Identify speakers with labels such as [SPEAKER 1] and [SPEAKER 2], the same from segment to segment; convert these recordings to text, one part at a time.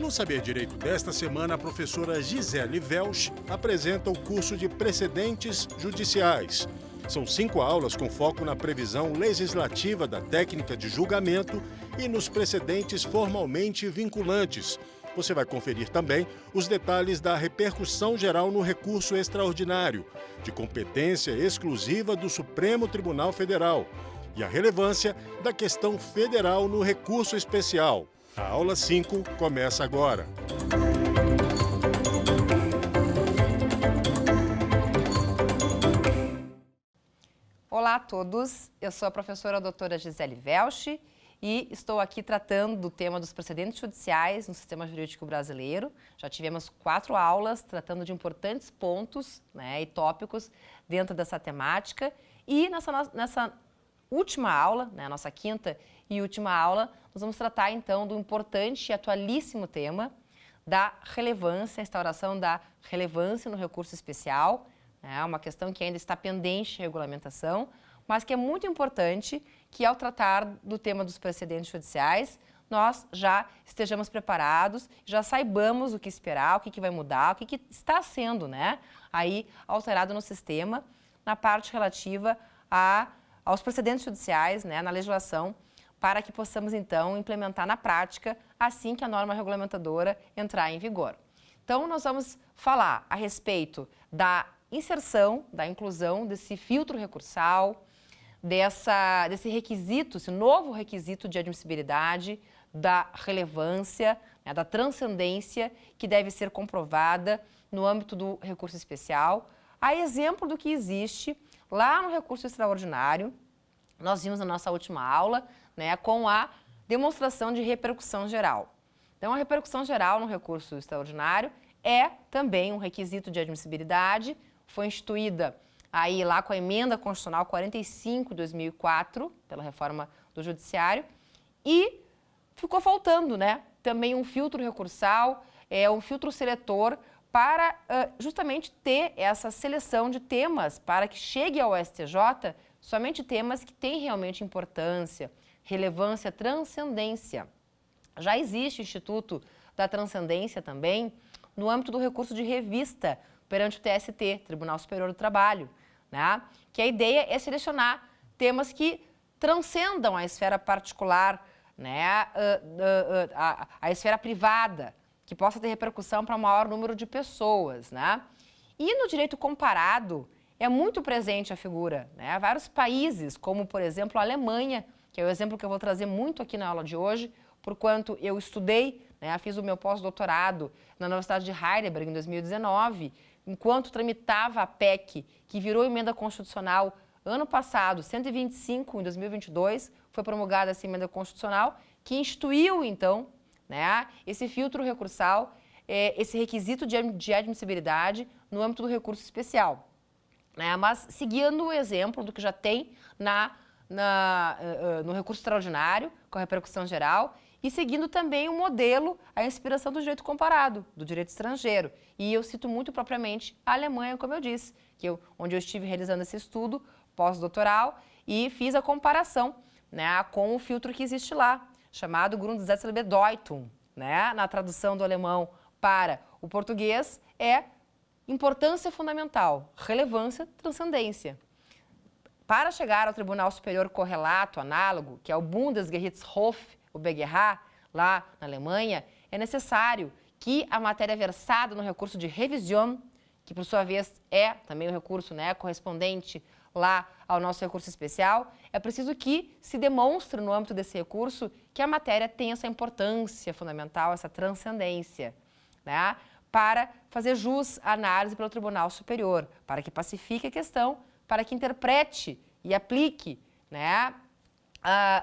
[SPEAKER 1] No Saber Direito desta semana, a professora Gisele Welsch apresenta o curso de Precedentes Judiciais. São 5 aulas com foco na previsão legislativa da técnica de julgamento e nos precedentes formalmente vinculantes. Você vai conferir também os detalhes da repercussão geral no recurso extraordinário, de competência exclusiva do Supremo Tribunal Federal, e a relevância da questão federal no recurso especial. A aula 5 começa agora.
[SPEAKER 2] Olá a todos, eu sou a professora doutora Gisele Welsch e estou aqui tratando do tema dos precedentes judiciais no sistema jurídico brasileiro. Já tivemos 4 aulas tratando de importantes pontos, e tópicos dentro dessa temática. E nessa última aula, nossa 5ª e última aula, nós vamos tratar então do importante e atualíssimo tema da relevância, a instauração da relevância no recurso especial. É uma questão que ainda está pendente de regulamentação, mas que é muito importante que, ao tratar do tema dos precedentes judiciais, nós já estejamos preparados, já saibamos o que esperar, o que vai mudar, o que está sendo aí alterado no sistema, na parte relativa aos precedentes judiciais, na legislação, para que possamos, então, implementar na prática assim que a norma regulamentadora entrar em vigor. Então, nós vamos falar a respeito da inserção, da inclusão desse filtro recursal, desse requisito, esse novo requisito de admissibilidade, da relevância, da transcendência que deve ser comprovada no âmbito do recurso especial, a exemplo do que existe lá no recurso extraordinário. Nós vimos na nossa última aula, com a demonstração de repercussão geral. Então, a repercussão geral no recurso extraordinário é também um requisito de admissibilidade, foi instituída aí lá com a emenda constitucional 45 de 2004, pela reforma do judiciário, e ficou faltando, também um filtro recursal, um filtro seletor para justamente ter essa seleção de temas para que chegue ao STJ somente temas que têm realmente importância, relevância, transcendência. Já existe o Instituto da Transcendência também no âmbito do recurso de revista perante o TST, Tribunal Superior do Trabalho, que a ideia é selecionar temas que transcendam a esfera particular, a esfera privada, que possa ter repercussão para o maior número de pessoas. E no direito comparado é muito presente a figura. Vários países, como por exemplo a Alemanha, que é o exemplo que eu vou trazer muito aqui na aula de hoje, porquanto eu estudei, fiz o meu pós-doutorado na Universidade de Heidelberg em 2019, enquanto tramitava a PEC, que virou emenda constitucional ano passado, 125, em 2022, foi promulgada essa emenda constitucional, que instituiu, então, esse filtro recursal, esse requisito de admissibilidade no âmbito do recurso especial. Mas seguindo o exemplo do que já tem no recurso extraordinário, com a repercussão geral, e seguindo também o modelo, a inspiração do direito comparado, do direito estrangeiro. E eu cito muito propriamente a Alemanha, como eu disse, onde eu estive realizando esse estudo pós-doutoral e fiz a comparação com o filtro que existe lá, chamado Grundgesetzbedeutung, na tradução do alemão para o português, é importância fundamental, relevância, transcendência. Para chegar ao Tribunal Superior Correlato, análogo, que é o Bundesgerichtshof, o BGH, lá na Alemanha, é necessário que a matéria versada no recurso de revisão, que por sua vez é também o recurso correspondente lá ao nosso recurso especial, é preciso que se demonstre no âmbito desse recurso que a matéria tem essa importância fundamental, essa transcendência, para fazer jus à análise pelo Tribunal Superior, para que pacifique a questão, para que interprete e aplique,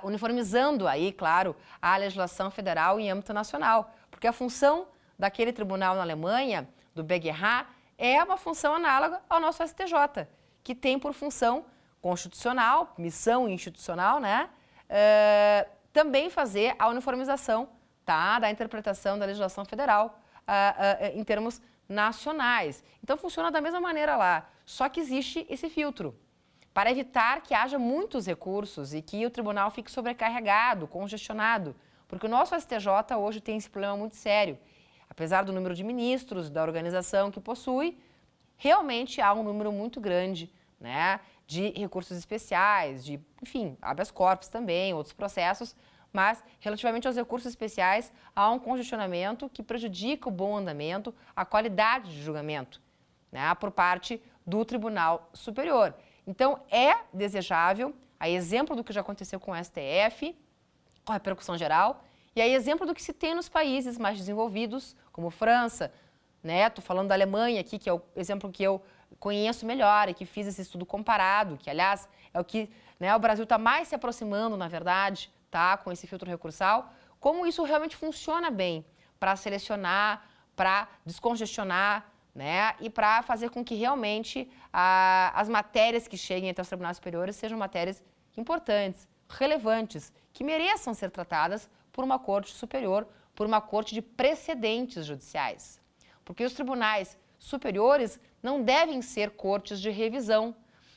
[SPEAKER 2] uniformizando aí, claro, a legislação federal em âmbito nacional, porque a função daquele tribunal na Alemanha, do BGH, é uma função análoga ao nosso STJ, que tem por função constitucional, missão institucional, também fazer a uniformização da interpretação da legislação federal em termos nacionais. Então funciona da mesma maneira lá, só que existe esse filtro, para evitar que haja muitos recursos e que o tribunal fique sobrecarregado, congestionado, porque o nosso STJ hoje tem esse problema muito sério apesar do número de ministros, da organização que possui, realmente há um número muito grande, né, de recursos especiais, de, enfim, habeas corpus também, outros processos, mas relativamente aos recursos especiais há um congestionamento que prejudica o bom andamento, a qualidade de julgamento, né, por parte do Tribunal Superior. Então, é desejável, a exemplo do que já aconteceu com o STF, com a repercussão geral, e a exemplo do que se tem nos países mais desenvolvidos, como França, né? Estou falando da Alemanha aqui, que é o exemplo que eu conheço melhor e que fiz esse estudo comparado, que, aliás, é o que, né, o Brasil está mais se aproximando, na verdade, tá, com esse filtro recursal, como isso realmente funciona bem para selecionar, para descongestionar, né, e para fazer com que realmente as matérias que cheguem até os tribunais superiores sejam matérias importantes, relevantes, que mereçam ser tratadas por uma corte superior, por uma corte de precedentes judiciais. Porque os tribunais superiores não devem ser cortes de revisão,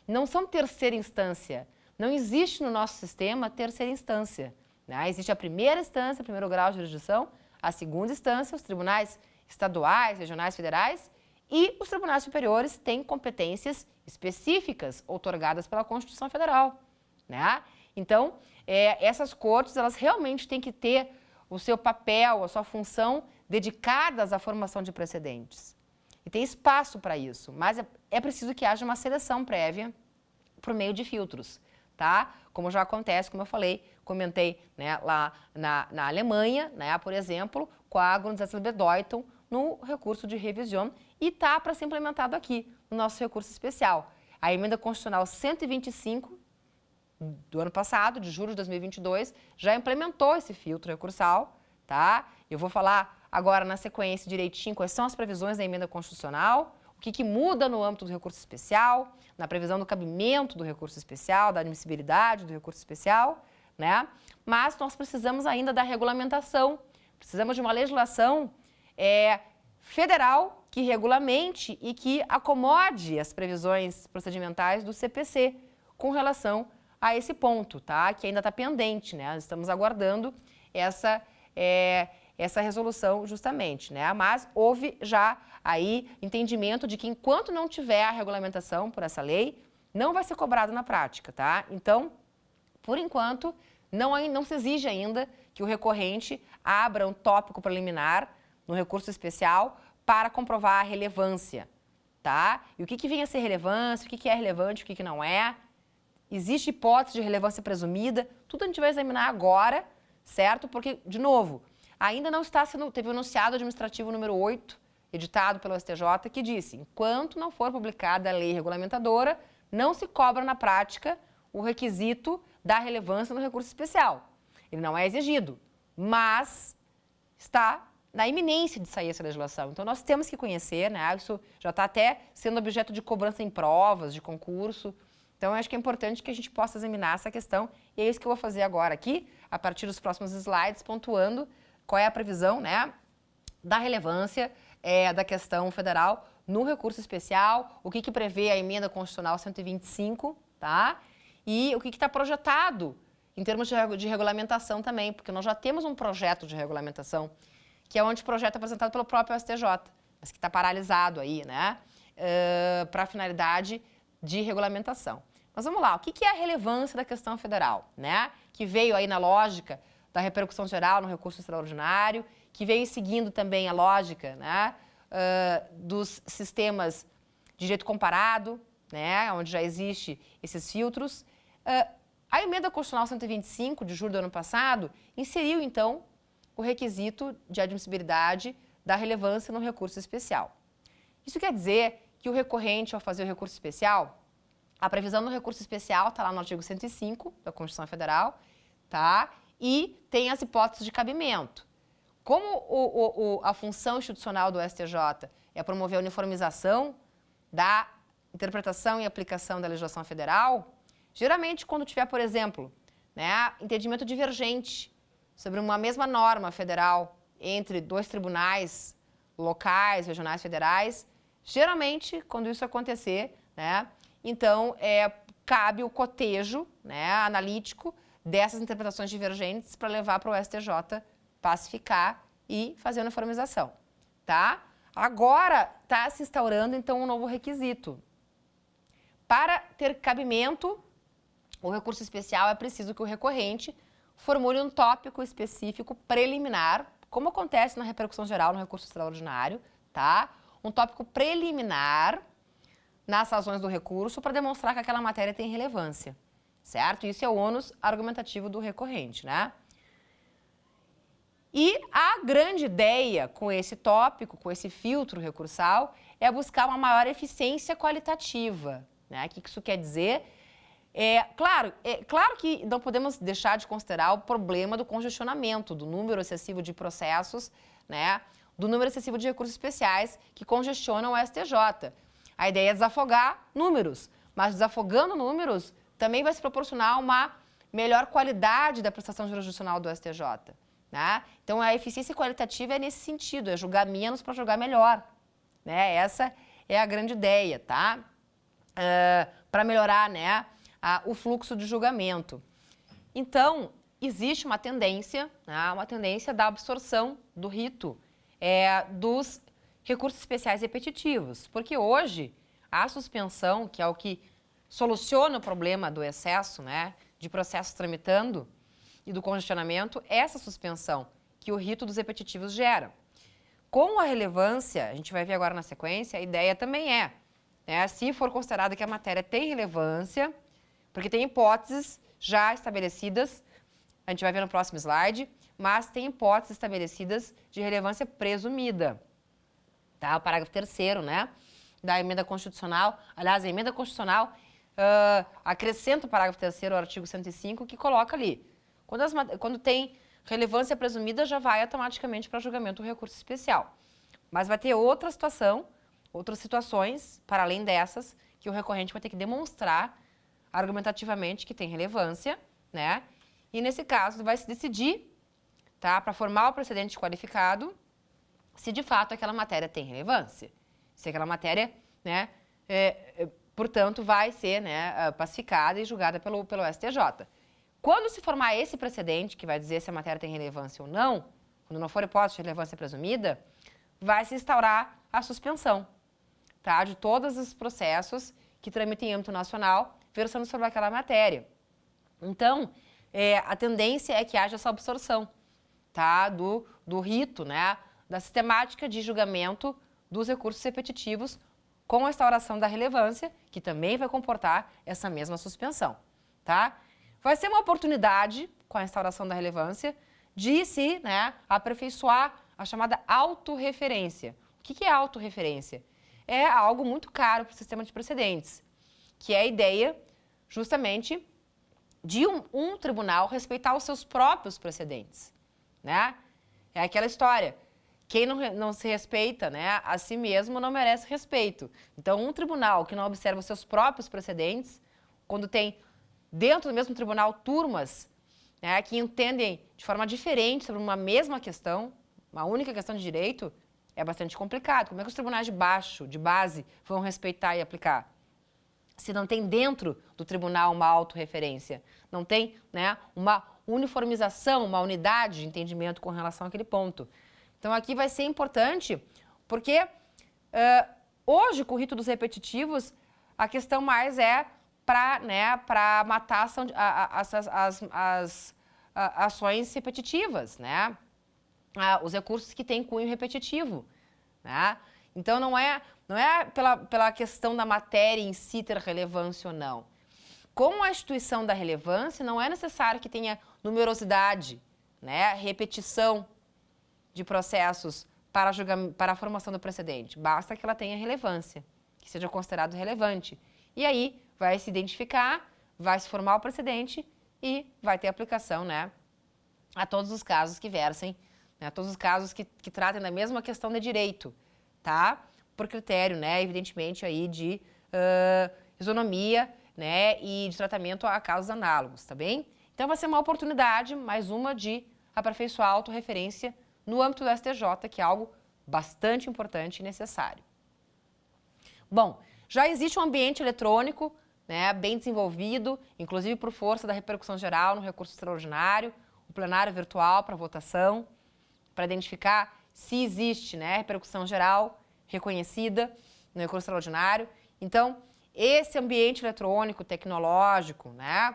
[SPEAKER 2] não são terceira instância. Não existe no nosso sistema terceira instância, né? Existe a primeira instância, primeiro grau de jurisdição, a segunda instância, os tribunais estaduais, regionais, federais, e os tribunais superiores têm competências específicas outorgadas pela Constituição Federal, né? Então, essas cortes, elas realmente têm que ter o seu papel, a sua função dedicadas à formação de precedentes. E tem espaço para isso, mas é preciso que haja uma seleção prévia por meio de filtros, tá? Como já acontece, como eu falei, comentei, né, lá na Alemanha, né, por exemplo, com a Grundsatzbedeutung no recurso de revisão e está para ser implementado aqui no nosso recurso especial. A emenda constitucional 125 do ano passado, de julho de 2022, já implementou esse filtro recursal, tá? Eu vou falar agora na sequência direitinho quais são as previsões da emenda constitucional, o que muda no âmbito do recurso especial, na previsão do cabimento do recurso especial, da admissibilidade do recurso especial, né? Mas nós precisamos ainda da regulamentação, precisamos de uma legislação federal que regulamente e que acomode as previsões procedimentais do CPC com relação a esse ponto, tá? Que ainda está pendente, né? Nós estamos aguardando essa resolução justamente, né? Mas houve já aí entendimento de que enquanto não tiver a regulamentação por essa lei, não vai ser cobrado na prática, tá? Então, por enquanto, não se exige ainda que o recorrente abra um tópico preliminar no recurso especial para comprovar a relevância, tá? E o que vem a ser relevância, o que é relevante, o que não é. Existe hipótese de relevância presumida, tudo a gente vai examinar agora, certo? Porque, de novo, ainda não está sendo, teve o enunciado administrativo número 8, editado pelo STJ, que disse, enquanto não for publicada a lei regulamentadora, não se cobra na prática o requisito da relevância no recurso especial. Ele não é exigido, mas está na iminência de sair essa legislação. Então, nós temos que conhecer, né? Isso já está até sendo objeto de cobrança em provas, de concurso. Então, eu acho que é importante que a gente possa examinar essa questão, e é isso que eu vou fazer agora aqui, a partir dos próximos slides, pontuando qual é a previsão, né, da relevância da questão federal no recurso especial, o que prevê a emenda constitucional 125, tá? E o que está projetado em termos de regulamentação também, porque nós já temos um projeto de regulamentação, que é um anteprojeto apresentado pelo próprio STJ, mas que está paralisado aí, né, para a finalidade de regulamentação. Mas vamos lá, o que é a relevância da questão federal, né? Que veio aí na lógica da repercussão geral no recurso extraordinário, que veio seguindo também a lógica, né, dos sistemas de direito comparado, né, onde já existe esses filtros. A emenda constitucional 125 de julho do ano passado inseriu, então, o requisito de admissibilidade da relevância no recurso especial. Isso quer dizer que o recorrente, ao fazer o recurso especial, a previsão do recurso especial está lá no artigo 105 da Constituição Federal, tá? E tem as hipóteses de cabimento. Como a função institucional do STJ é promover a uniformização da interpretação e aplicação da legislação federal, geralmente quando tiver, por exemplo, né, entendimento divergente sobre uma mesma norma federal entre dois tribunais locais, regionais, federais, geralmente, quando isso acontecer, né, então, cabe o cotejo, né, analítico dessas interpretações divergentes para levar para o STJ pacificar e fazer a uniformização. tá? Agora está se instaurando, então, um novo requisito. Para ter cabimento, o recurso especial é preciso que o recorrente formule um tópico específico preliminar, como acontece na repercussão geral no recurso extraordinário, tá? Um tópico preliminar nas razões do recurso para demonstrar que aquela matéria tem relevância, certo? Isso é o ônus argumentativo do recorrente, né? E a grande ideia com esse tópico, com esse filtro recursal, é buscar uma maior eficiência qualitativa, né? O que isso quer dizer? Claro que não podemos deixar de considerar o problema do congestionamento, do número excessivo de processos, né? Do número excessivo de recursos especiais que congestionam o STJ. A ideia é desafogar números, mas desafogando números também vai se proporcionar uma melhor qualidade da prestação jurisdicional do STJ. Né? Então, a eficiência qualitativa é nesse sentido, é julgar menos para julgar melhor. Né? Essa é a grande ideia, tá? Para melhorar, né, o fluxo de julgamento. Então, existe uma tendência, né, da absorção do rito dos recursos especiais repetitivos, porque hoje a suspensão, que é o que soluciona o problema do excesso, né, de processos tramitando, e do congestionamento, essa suspensão que o rito dos repetitivos gera. Com a relevância, a gente vai ver agora na sequência, a ideia também se for considerado que a matéria tem relevância, porque tem hipóteses já estabelecidas, a gente vai ver no próximo slide, mas tem hipóteses estabelecidas de relevância presumida. Tá? O parágrafo 3º, né, da emenda constitucional, aliás, a emenda constitucional acrescenta o parágrafo 3º ao artigo 105, que coloca ali, quando tem relevância presumida, já vai automaticamente para julgamento do recurso especial. Mas vai ter outra situação, outras situações, para além dessas, que o recorrente vai ter que demonstrar argumentativamente que tem relevância, né? E nesse caso vai se decidir, tá, para formar o precedente qualificado, se de fato aquela matéria tem relevância. Se aquela matéria, né, portanto, vai ser, né, pacificada e julgada pelo STJ. Quando se formar esse precedente, que vai dizer se a matéria tem relevância ou não, quando não for hipótese de relevância presumida, vai se instaurar a suspensão, tá, de todos os processos que tramitem em âmbito nacional, versando sobre aquela matéria. Então, a tendência é que haja essa absorção, tá, do rito, né, da sistemática de julgamento dos recursos repetitivos com a instauração da relevância, que também vai comportar essa mesma suspensão, tá? Vai ser uma oportunidade, com a instauração da relevância, de se, né, aperfeiçoar a chamada autorreferência. O que é autorreferência? É algo muito caro para o sistema de precedentes, que é a ideia, justamente, de um tribunal respeitar os seus próprios precedentes, né? É aquela história, quem não se respeita, né, a si mesmo não merece respeito. Então, um tribunal que não observa os seus próprios precedentes, quando tem dentro do mesmo tribunal turmas, né, que entendem de forma diferente sobre uma mesma questão, uma única questão de direito, é bastante complicado. Como é que os tribunais de base, vão respeitar e aplicar? Se não tem dentro do tribunal uma autorreferência, não tem, né, uma uniformização, uma unidade de entendimento com relação àquele ponto. Então, aqui vai ser importante, porque hoje, com o rito dos repetitivos, a questão mais é para matar as ações repetitivas, né? Os recursos que têm cunho repetitivo, né? Então, não é pela questão da matéria em si ter relevância ou não. Com a instituição da relevância, não é necessário que tenha numerosidade, né? Repetição de processos para a formação do precedente. Basta que ela tenha relevância, que seja considerado relevante. E aí, vai se identificar, vai se formar o precedente e vai ter aplicação, né, a todos os casos que versem, né, a todos os casos que tratem da mesma questão de direito, tá? Por critério, né, evidentemente, aí de isonomia, né, e de tratamento a casos análogos, tá bem? Então, vai ser uma oportunidade, mais uma, de aperfeiçoar a autorreferência no âmbito do STJ, que é algo bastante importante e necessário. Bom, já existe um ambiente eletrônico, né, bem desenvolvido, inclusive por força da repercussão geral no recurso extraordinário, o plenário virtual para votação, para identificar se existe, né, repercussão geral reconhecida no recurso extraordinário. Então, esse ambiente eletrônico, tecnológico, né,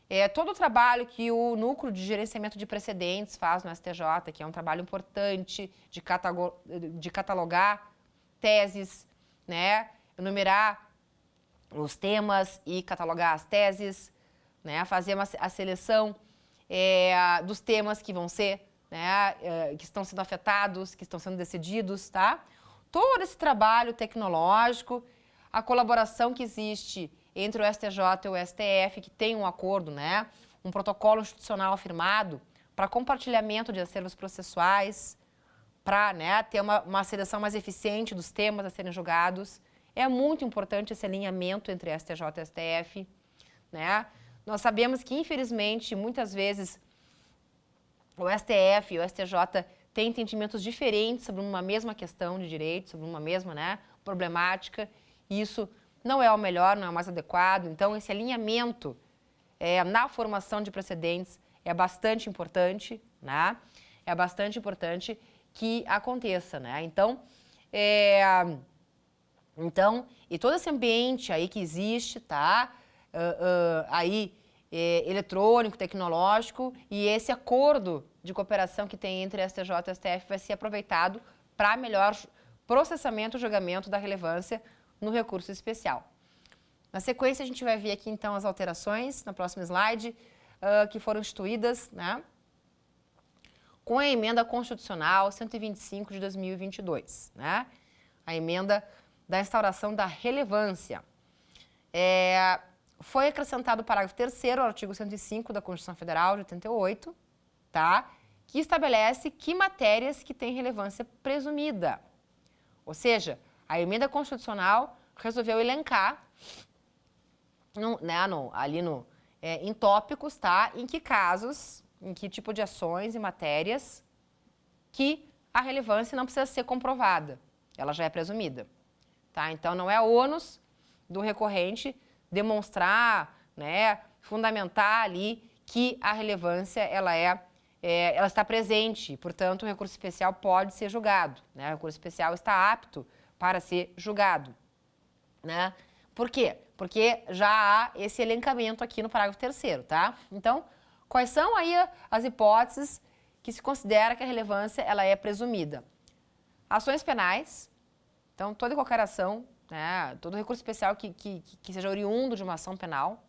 [SPEAKER 2] é todo o trabalho que o Núcleo de Gerenciamento de Precedentes faz no STJ, que é um trabalho importante de catalogar teses, né, enumerar os temas e catalogar as teses, né, fazer a seleção dos temas que vão ser, né, que estão sendo afetados, que estão sendo decididos, tá? Todo esse trabalho tecnológico, a colaboração que existe entre o STJ e o STF, que tem um acordo, né, um protocolo institucional firmado para compartilhamento de acervos processuais, para, né, ter uma seleção mais eficiente dos temas a serem julgados. É muito importante esse alinhamento entre STJ e STF, né? Nós sabemos que, infelizmente, muitas vezes o STF e o STJ têm entendimentos diferentes sobre uma mesma questão de direito, sobre uma mesma, né, problemática, e isso não é o melhor, não é o mais adequado. Então, esse alinhamento na formação de precedentes é bastante importante, né? É bastante importante que aconteça, né? Então, e todo esse ambiente aí que existe, tá? Eletrônico, tecnológico, e esse acordo de cooperação que tem entre STJ e STF vai ser aproveitado para melhor processamento e julgamento da relevância no recurso especial. Na sequência, a gente vai ver aqui, então, as alterações, na próxima slide, que foram instituídas, né, com a emenda constitucional 125 de 2022, né, a emenda da instauração da relevância. Foi acrescentado o parágrafo 3º ao artigo 105 da Constituição Federal de 88, tá, que estabelece que matérias que têm relevância presumida. Ou seja, a emenda constitucional resolveu elencar em tópicos, tá, em que casos, em que tipo de ações e matérias que a relevância não precisa ser comprovada, ela já é presumida. Tá? Então, não é ônus do recorrente demonstrar, né, fundamentar ali que a relevância ela está presente, portanto, o recurso especial pode ser julgado, né? O recurso especial está apto para ser julgado, né? Por quê? Porque já há esse elencamento aqui no parágrafo 3º, tá? Então, quais são aí as hipóteses que se considera que a relevância ela é presumida? Ações penais, então toda e qualquer ação, né, todo recurso especial que seja oriundo de uma ação penal,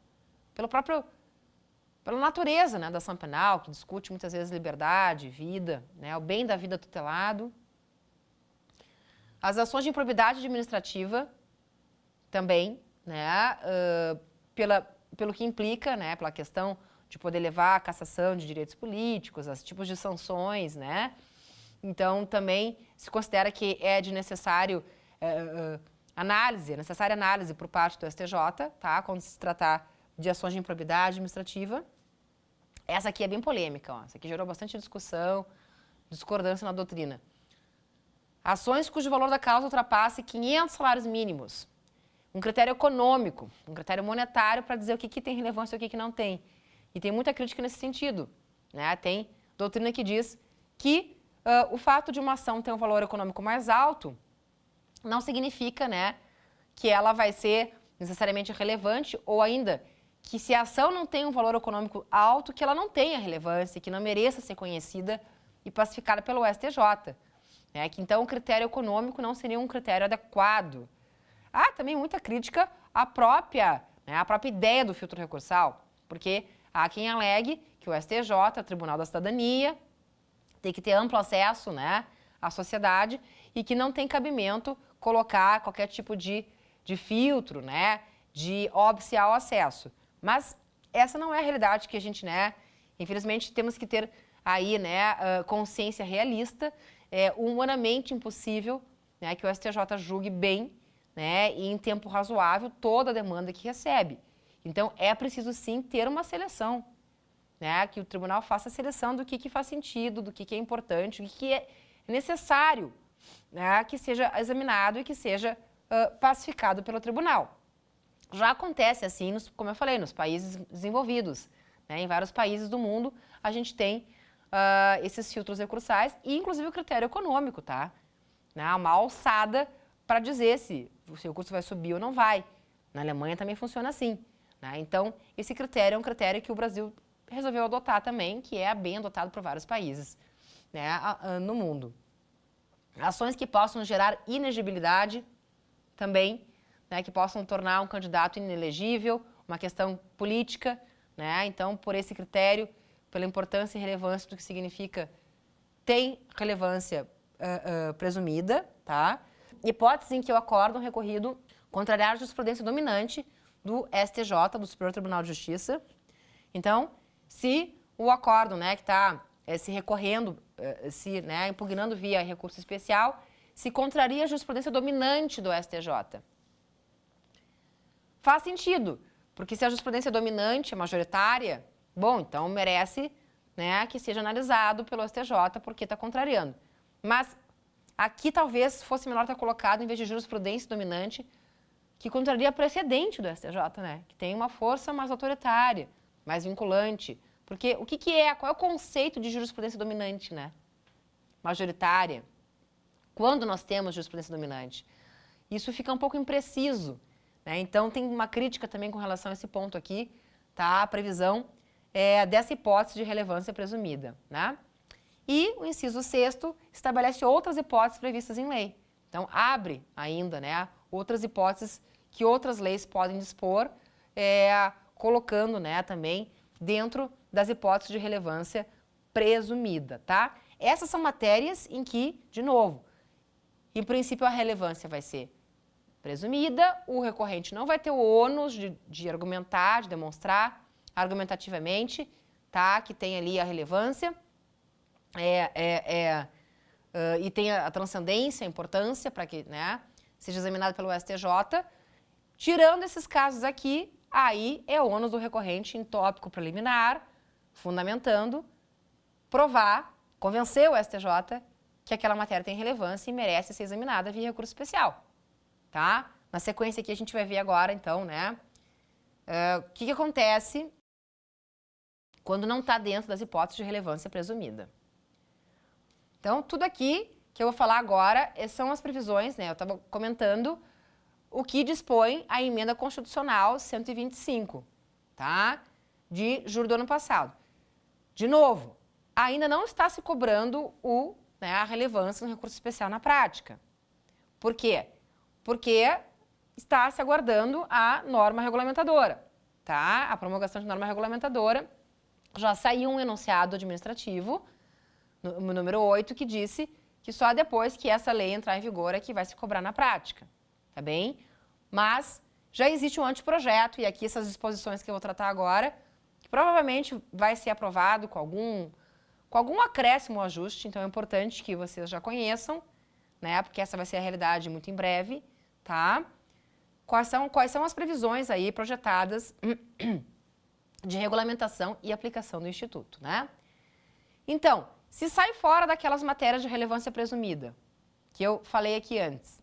[SPEAKER 2] pela natureza, né, da ação penal, que discute muitas vezes liberdade, vida, né, o bem da vida tutelado. As ações de improbidade administrativa também, né, pelo que implica, né, pela questão de poder levar à cassação de direitos políticos, os tipos de sanções, né. Então, também se considera que é de necessária análise por parte do STJ, tá, quando se tratar de ações de improbidade administrativa. Essa aqui é bem polêmica, ó. Essa aqui gerou bastante discussão, discordância na doutrina. Ações cujo valor da causa ultrapasse 500 salários mínimos. Um critério econômico, um critério monetário para dizer o que tem relevância e o que não tem. E tem muita crítica nesse sentido, né? Tem doutrina que diz que o fato de uma ação ter um valor econômico mais alto não significa, né, que ela vai ser necessariamente relevante, ou ainda que se a ação não tem um valor econômico alto, que ela não tenha relevância, que não mereça ser conhecida e pacificada pelo STJ. Né? Que então o critério econômico não seria um critério adequado. Há também muita crítica à própria ideia do filtro recursal, porque há quem alegue que o STJ, o Tribunal da Cidadania, tem que ter amplo acesso, né, à sociedade e que não tem cabimento colocar qualquer tipo de filtro, né, de óbice ao acesso. Mas essa não é a realidade que a gente, né, infelizmente temos que ter aí, né, consciência realista. É humanamente impossível, né, que o STJ julgue bem, né, e em tempo razoável toda a demanda que recebe. Então, é preciso sim ter uma seleção, né, que o tribunal faça a seleção do que faz sentido, do que é importante, o que é necessário, né, que seja examinado e que seja pacificado pelo tribunal. Já acontece assim, como eu falei, nos países desenvolvidos. Né, em vários países do mundo, a gente tem esses filtros recursais e, inclusive, o critério econômico, tá? Né? Uma alçada para dizer se o seu recurso vai subir ou não vai. Na Alemanha também funciona assim, né? Então, esse critério é um critério que o Brasil resolveu adotar também, que é bem adotado por vários países, né, no mundo. Ações que possam gerar inegibilidade também, né, que possam tornar um candidato inelegível, uma questão política, né? Então, por esse critério, pela importância e relevância do que significa, tem relevância presumida, tá? Hipótese em que o acórdão recorrido contrariar a jurisprudência dominante do STJ, do Superior Tribunal de Justiça. Então, se o acórdão, né, que está se recorrendo, né, impugnando via recurso especial, se contraria a jurisprudência dominante do STJ. Faz sentido, porque se a jurisprudência dominante é majoritária, bom, então merece, né, que seja analisado pelo STJ porque está contrariando. Mas aqui talvez fosse melhor estar colocado, em vez de jurisprudência dominante, que contraria precedente do STJ, né? Que tem uma força mais autoritária, mais vinculante. Porque o que é? Qual é o conceito de jurisprudência dominante, né? Majoritária. Quando nós temos jurisprudência dominante? Isso fica um pouco impreciso, né? Então, tem uma crítica também com relação a esse ponto aqui, tá? A previsão dessa hipótese de relevância presumida, né? E o inciso 6º estabelece outras hipóteses previstas em lei. Então, abre ainda, né, outras hipóteses que outras leis podem dispor, colocando, né, também dentro das hipóteses de relevância presumida, tá? Essas são matérias em que, de novo, em princípio a relevância vai ser presumida, o recorrente não vai ter o ônus de argumentar, de demonstrar argumentativamente, tá, que tem ali a relevância, e tem a transcendência, a importância para que, né, seja examinado pelo STJ. Tirando esses casos aqui, aí é ônus do recorrente em tópico preliminar, fundamentando, provar, convencer o STJ que aquela matéria tem relevância e merece ser examinada via recurso especial, tá? Na sequência aqui a gente vai ver agora, então, né, o que acontece quando não está dentro das hipóteses de relevância presumida. Então, tudo aqui que eu vou falar agora são as previsões, né, eu estava comentando o que dispõe a emenda constitucional 125, tá? De julho do ano passado. De novo, ainda não está se cobrando a relevância no recurso especial na prática. Por quê? Porque está se aguardando a norma regulamentadora, tá? A promulgação de norma regulamentadora. Já saiu um enunciado administrativo, no número 8, que disse que só depois que essa lei entrar em vigor é que vai se cobrar na prática, tá bem? Mas já existe um anteprojeto, e aqui essas disposições que eu vou tratar agora, que provavelmente vai ser aprovado com algum acréscimo ou ajuste, então é importante que vocês já conheçam, né? Porque essa vai ser a realidade muito em breve, tá? Quais são as previsões aí projetadas de regulamentação e aplicação do Instituto, né? Então, se sai fora daquelas matérias de relevância presumida, que eu falei aqui antes,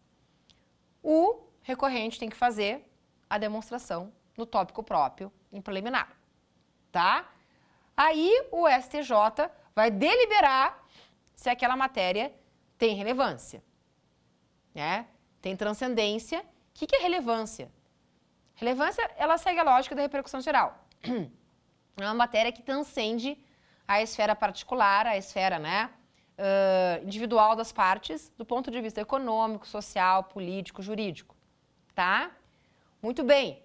[SPEAKER 2] o recorrente tem que fazer a demonstração no tópico próprio em preliminar, tá? Aí o STJ vai deliberar se aquela matéria tem relevância, né? Tem transcendência. O que é relevância? Relevância, ela segue a lógica da repercussão geral. É uma matéria que transcende a esfera particular, a esfera, né, individual das partes, do ponto de vista econômico, social, político, jurídico, tá? Muito bem.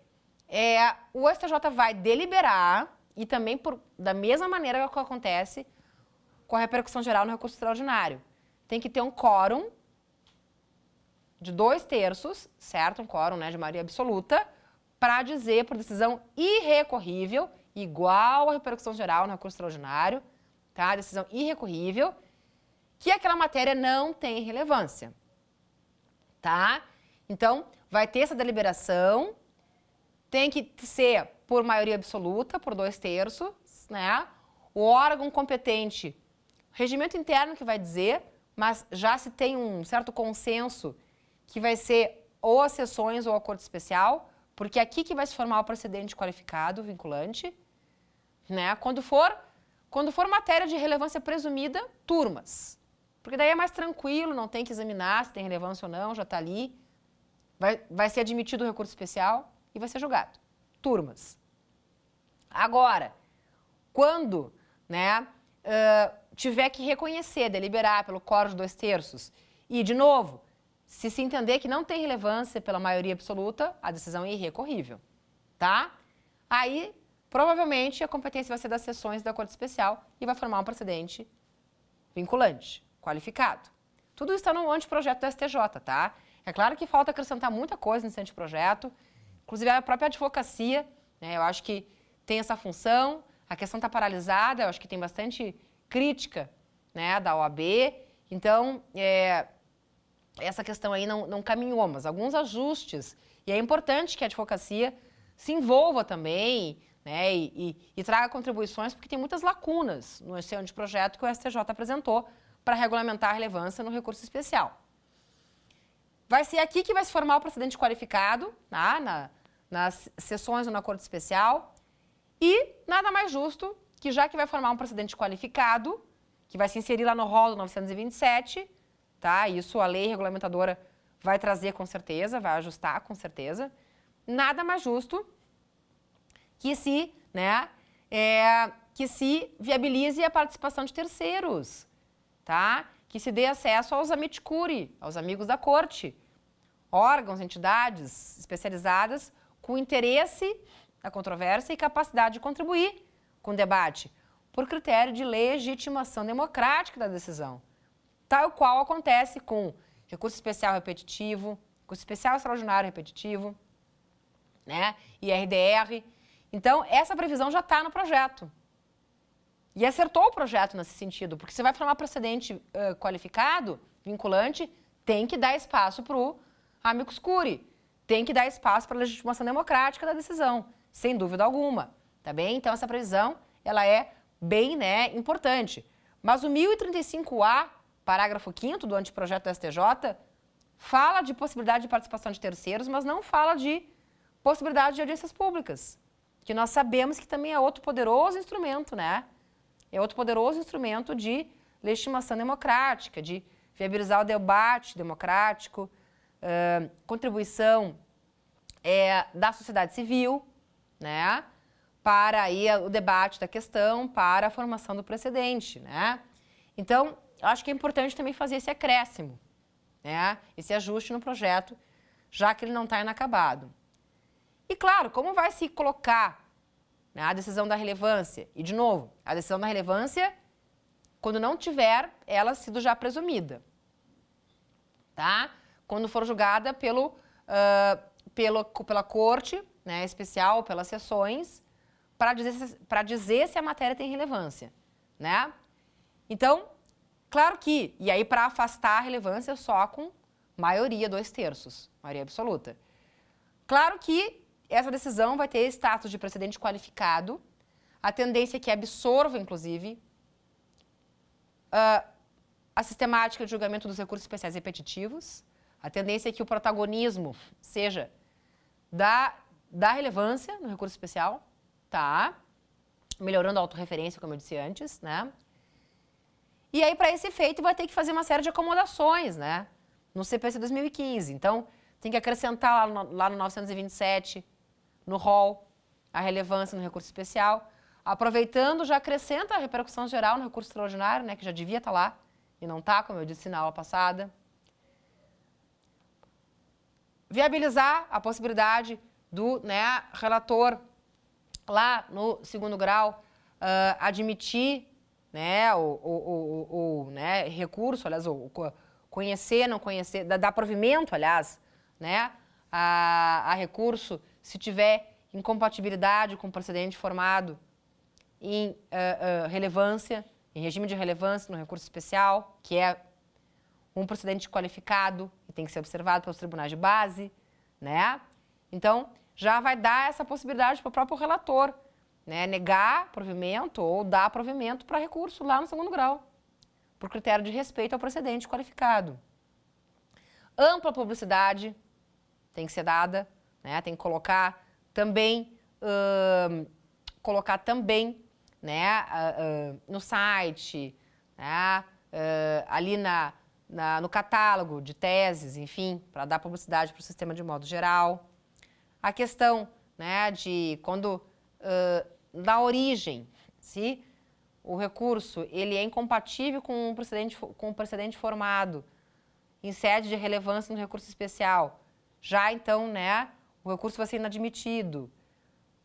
[SPEAKER 2] O STJ vai deliberar, e também da mesma maneira que acontece com a repercussão geral no recurso extraordinário. Tem que ter um quórum de 2/3, certo? Um quórum, né, de maioria absoluta, para dizer, por decisão irrecorrível, igual à repercussão geral no recurso extraordinário, tá? Decisão irrecorrível, que aquela matéria não tem relevância, tá? Então, vai ter essa deliberação, tem que ser por maioria absoluta, por 2/3, né? O órgão competente, regimento interno que vai dizer, mas já se tem um certo consenso que vai ser ou as sessões ou acordo especial, porque é aqui que vai se formar o precedente qualificado, vinculante, né? Quando Quando for matéria de relevância presumida, turmas. Porque daí é mais tranquilo, não tem que examinar se tem relevância ou não, já está ali. Vai ser admitido o recurso especial e vai ser julgado. Turmas. Agora, quando, né, tiver que reconhecer, deliberar pelo quórum de 2/3 e, de novo, se entender que não tem relevância pela maioria absoluta, a decisão é irrecorrível, tá? Aí, provavelmente, a competência vai ser das sessões da Corte Especial e vai formar um precedente vinculante, qualificado. Tudo isso está no anteprojeto do STJ, tá? É claro que falta acrescentar muita coisa nesse anteprojeto, inclusive a própria advocacia, né? Eu acho que tem essa função, a questão está paralisada, eu acho que tem bastante crítica, né, da OAB, então, essa questão aí não caminhou, mas alguns ajustes, e é importante que a advocacia se envolva também, né, e traga contribuições, porque tem muitas lacunas no esse anteprojeto que o STJ apresentou para regulamentar a relevância no recurso especial. Vai ser aqui que vai se formar o precedente qualificado, tá, nas sessões ou na Corte Especial, e nada mais justo que, já que vai formar um precedente qualificado, que vai se inserir lá no rol do 927, tá? Isso a lei regulamentadora vai trazer com certeza, vai ajustar com certeza. Nada mais justo que se viabilize a participação de terceiros, tá? Que se dê acesso aos amici curiae, aos amigos da corte, órgãos, entidades especializadas com interesse na controvérsia e capacidade de contribuir com o debate, por critério de legitimação democrática da decisão, tal qual acontece com recurso especial repetitivo, recurso especial extraordinário repetitivo, né, IRDR. Então, essa previsão já está no projeto. E acertou o projeto nesse sentido, porque você vai formar precedente qualificado, vinculante, tem que dar espaço para o amicus curiae, tem que dar espaço para a legitimação democrática da decisão, sem dúvida alguma, tá bem? Então, essa previsão, ela é bem, né, importante. Mas o 1035A, parágrafo 5º do anteprojeto do STJ, fala de possibilidade de participação de terceiros, mas não fala de possibilidade de audiências públicas, que nós sabemos que também é outro poderoso instrumento, né? É outro poderoso instrumento de legitimação democrática, de viabilizar o debate democrático, contribuição da sociedade civil, né? Para aí o debate da questão, para a formação do precedente, né? Então, eu acho que é importante também fazer esse acréscimo, né? Esse ajuste no projeto, já que ele não está inacabado. E, claro, como vai se colocar, né, a decisão da relevância? E, de novo, a decisão da relevância, quando não tiver ela sido já presumida, tá? Quando for julgada pela corte, né, especial, pelas sessões, para dizer se a matéria tem relevância, né? Então, claro que, e aí para afastar a relevância só com maioria 2/3, maioria absoluta. Claro que essa decisão vai ter status de precedente qualificado, a tendência é que absorva, inclusive, a sistemática de julgamento dos recursos especiais repetitivos, a tendência é que o protagonismo seja da relevância no recurso especial, tá? Melhorando a autorreferência, como eu disse antes, né? E aí, para esse efeito, vai ter que fazer uma série de acomodações, né? No CPC 2015. Então, tem que acrescentar lá no 927, no rol, a relevância no recurso especial. Aproveitando, já acrescenta a repercussão geral no recurso extraordinário, né? Que já devia estar lá e não está, como eu disse na aula passada. Viabilizar a possibilidade do, né, relator lá no 2º grau admitir, né, o recurso, aliás, conhecer, não conhecer, dar provimento, aliás, né, a recurso se tiver incompatibilidade com o precedente formado em relevância, em regime de relevância no recurso especial, que é um precedente qualificado e tem que ser observado pelos tribunais de base, né? Então, já vai dar essa possibilidade para o próprio relator, né? Negar provimento ou dar provimento para recurso lá no 2º grau, por critério de respeito ao precedente qualificado. Ampla publicidade tem que ser dada, né? Tem que colocar também né, no site, né, ali no catálogo de teses, enfim, para dar publicidade para o sistema de modo geral. A questão, né, de quando, da origem, se o recurso ele é incompatível com o precedente formado em sede de relevância no recurso especial, já então, né, o recurso vai ser inadmitido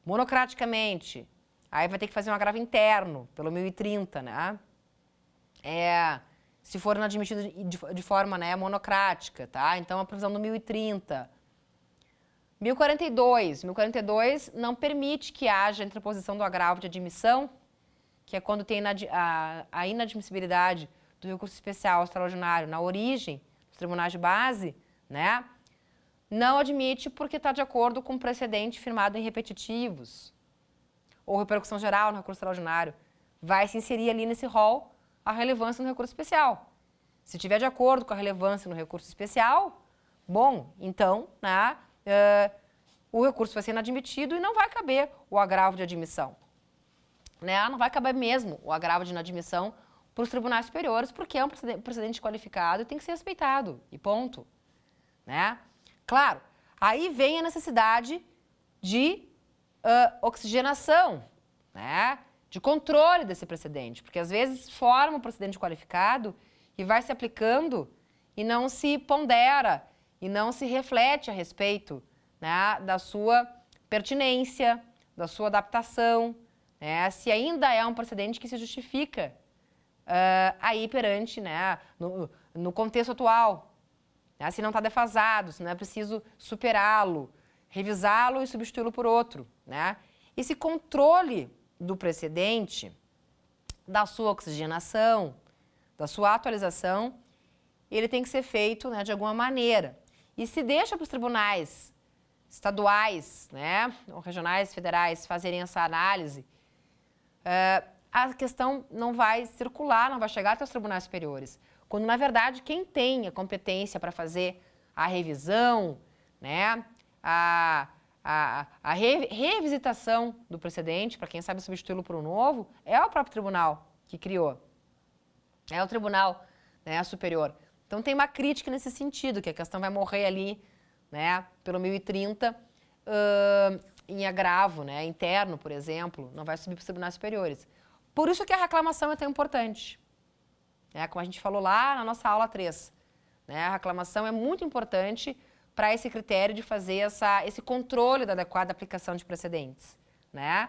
[SPEAKER 2] monocraticamente. Aí vai ter que fazer um agravo interno, pelo 1030, né? Se for inadmitido de forma, né, monocrática, tá? Então, a previsão do 1030. 1042 não permite que haja interposição do agravo de admissão, que é quando tem a inadmissibilidade do recurso especial extraordinário na origem dos tribunais de base, né? Não admite porque está de acordo com o precedente firmado em repetitivos ou repercussão geral no recurso extraordinário. Vai se inserir ali nesse rol a relevância no recurso especial. Se tiver de acordo com a relevância no recurso especial, bom, então, né, o recurso vai ser inadmitido e não vai caber o agravo de admissão. Né? Não vai caber mesmo o agravo de inadmissão para os tribunais superiores, porque é um precedente qualificado e tem que ser respeitado, e ponto. Né? Claro, aí vem a necessidade de oxigenação, né? De controle desse precedente, porque às vezes forma um precedente qualificado e vai se aplicando e não se pondera e não se reflete a respeito, né, da sua pertinência, da sua adaptação, né, se ainda é um precedente que se justifica aí perante, né, no contexto atual, né, se não está defasado, se não é preciso superá-lo, revisá-lo e substituí-lo por outro. Né? Esse controle do precedente, da sua oxigenação, da sua atualização, ele tem que ser feito, né, de alguma maneira. E se deixa para os tribunais estaduais, né, ou regionais, federais, fazerem essa análise, a questão não vai circular, não vai chegar até os tribunais superiores. Quando, na verdade, quem tem a competência para fazer a revisão, né, a revisitação do precedente, para quem sabe substituí-lo por um novo, é o próprio tribunal que criou. É o tribunal, né, superior. Então, tem uma crítica nesse sentido, que a questão vai morrer ali, né, pelo 1030, em agravo, né, interno, por exemplo, não vai subir para os tribunais superiores. Por isso que a reclamação é tão importante. Como a gente falou lá na nossa aula 3. Né, a reclamação é muito importante para esse critério de fazer esse controle da adequada aplicação de precedentes. Né?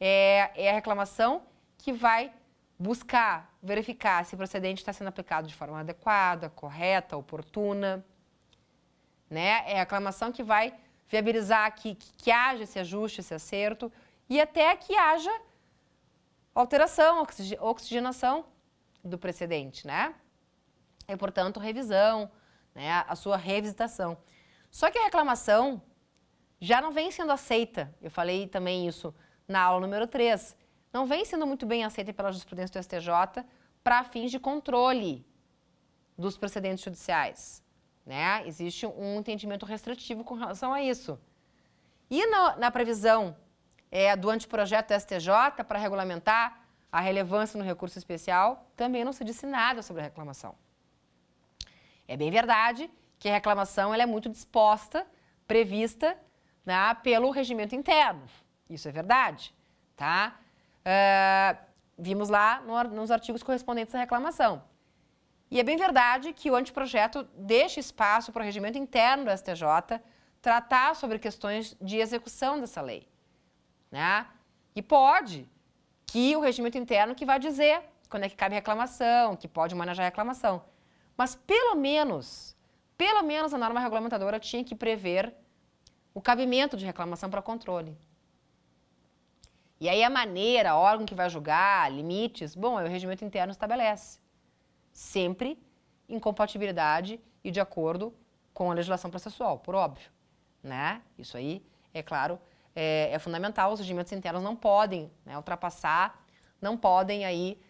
[SPEAKER 2] É a reclamação que vai buscar verificar se o precedente está sendo aplicado de forma adequada, correta, oportuna. Né? É a reclamação que vai viabilizar que haja esse ajuste, esse acerto, e até que haja alteração, oxigenação do precedente, né? E, portanto, revisão, né? A sua revisitação. Só que a reclamação já não vem sendo aceita, eu falei também isso na aula número 3, não vem sendo muito bem aceita pela jurisprudência do STJ para fins de controle dos precedentes judiciais. Né? Existe um entendimento restritivo com relação a isso. E na previsão do anteprojeto do STJ para regulamentar a relevância no recurso especial, também não se disse nada sobre a reclamação. É bem verdade que a reclamação ela é muito disposta, prevista, né, pelo regimento interno. Isso é verdade. Tá? Vimos lá nos artigos correspondentes à reclamação. E é bem verdade que o anteprojeto deixa espaço para o regimento interno do STJ tratar sobre questões de execução dessa lei. Né? E pode que o regimento interno que vai dizer quando é que cabe reclamação, que pode manejar reclamação. Mas, pelo menos a norma regulamentadora tinha que prever o cabimento de reclamação para controle. E aí a maneira, o órgão que vai julgar, limites, bom, o regimento interno estabelece. Sempre em compatibilidade e de acordo com a legislação processual, por óbvio. Né? Isso aí, é claro, é fundamental. Os regimentos internos não podem, né, ultrapassar, não podem aí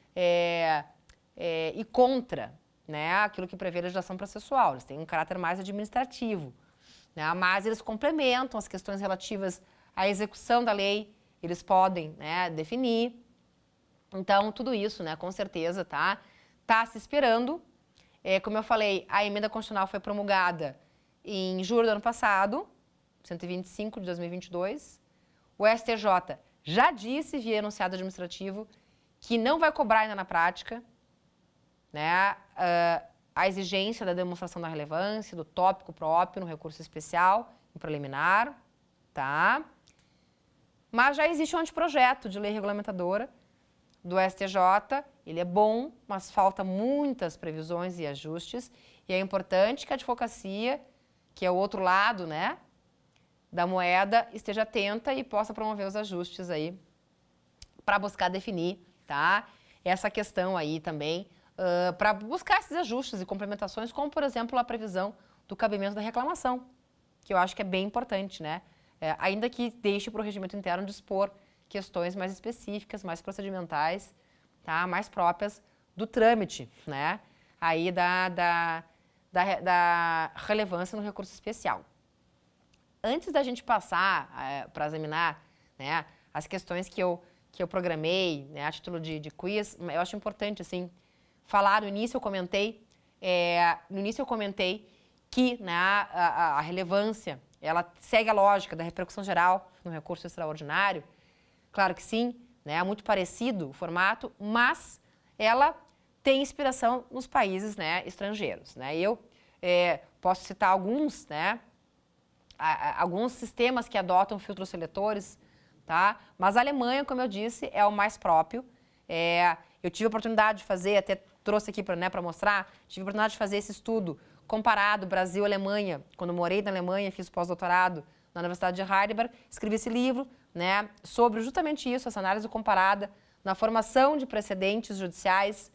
[SPEAKER 2] ir contra, né, aquilo que prevê a legislação processual. Eles têm um caráter mais administrativo, né, mas eles complementam as questões relativas à execução da lei, eles podem, né, definir, Então, tudo isso, né, com certeza, tá se esperando. Como eu falei, a emenda constitucional foi promulgada em julho do ano passado, 125 de 2022. O STJ já disse, via enunciado administrativo, que não vai cobrar ainda na prática, né, a exigência da demonstração da relevância, do tópico próprio no recurso especial, no preliminar, tá? Mas já existe um anteprojeto de lei regulamentadora do STJ, ele é bom, mas falta muitas previsões e ajustes, e é importante que a advocacia, que é o outro lado, né, da moeda, esteja atenta e possa promover os ajustes aí para buscar definir, tá, essa questão aí também, para buscar esses ajustes e complementações, como, por exemplo, a previsão do cabimento da reclamação, que eu acho que é bem importante, né, ainda que deixe para o regimento interno dispor questões mais específicas, mais procedimentais, tá? Mais próprias do trâmite, né? Aí da relevância no recurso especial. Antes da gente passar para examinar, né, as questões que eu programei, né, a título de quiz, eu acho importante, assim, falar. No início eu comentei que, né, a relevância, ela segue a lógica da repercussão geral no recurso extraordinário. Claro que sim, né, é muito parecido o formato, mas ela tem inspiração nos países, né, estrangeiros, né? Eu posso citar alguns, né, alguns sistemas que adotam filtros seletores, tá? Mas a Alemanha, como eu disse, é o mais próprio. Eu tive a oportunidade de fazer, até trouxe aqui para mostrar, tive a oportunidade de fazer esse estudo comparado Brasil e Alemanha. Quando morei na Alemanha, fiz pós-doutorado na Universidade de Heidelberg, escrevi esse livro, né, sobre justamente isso, essa análise comparada na formação de precedentes judiciais,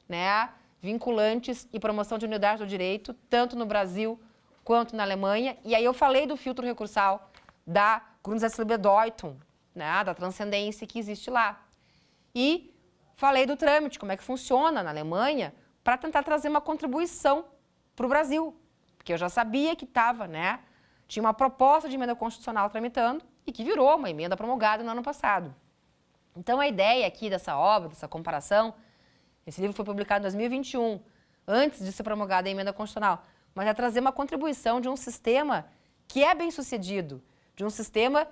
[SPEAKER 2] né, vinculantes e promoção de unidade do direito, tanto no Brasil quanto na Alemanha. E aí eu falei do filtro recursal da Grundsatzliebe-Deutung, né, da transcendência que existe lá. E falei do trâmite, como é que funciona na Alemanha, para tentar trazer uma contribuição para o Brasil, porque eu já sabia que estava, né, tinha uma proposta de emenda constitucional tramitando e que virou uma emenda promulgada no ano passado. Então, a ideia aqui dessa obra, dessa comparação, esse livro foi publicado em 2021, antes de ser promulgada a emenda constitucional, mas é trazer uma contribuição de um sistema que é bem sucedido, de um sistema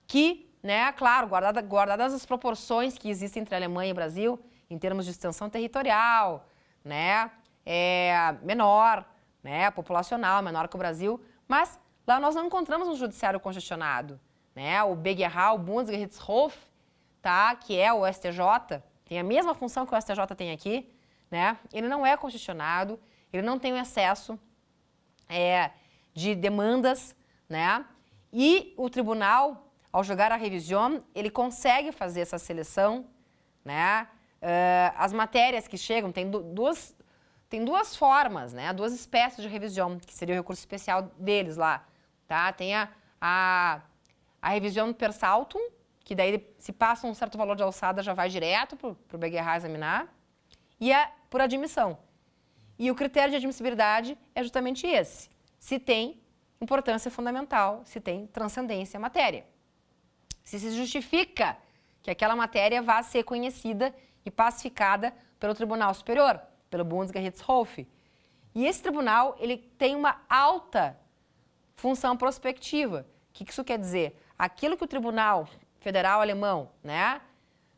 [SPEAKER 2] que, né, claro, guardadas as proporções que existem entre a Alemanha e o Brasil, em termos de extensão territorial, né, menor, né, populacional, menor que o Brasil, mas lá nós não encontramos um judiciário congestionado, né? O BGH, o Bundesgerichtshof, tá? Que é o STJ, tem a mesma função que o STJ tem aqui, né? Ele não é congestionado, ele não tem o excesso de demandas, né? E o tribunal, ao julgar a revisão, ele consegue fazer essa seleção, né? As matérias que chegam, tem duas formas, né? Duas espécies de revisão, que seria o recurso especial deles lá, tá? Tem a revisão per saltum, que daí se passa um certo valor de alçada já vai direto para o BGH examinar, e por admissão. E o critério de admissibilidade é justamente esse, se tem importância fundamental, se tem transcendência à matéria. Se justifica que aquela matéria vá ser conhecida e pacificada pelo Tribunal Superior, pelo Bundesgerichtshof. E esse tribunal, ele tem uma alta função prospectiva. O que isso quer dizer? Aquilo que o Tribunal Federal Alemão, né,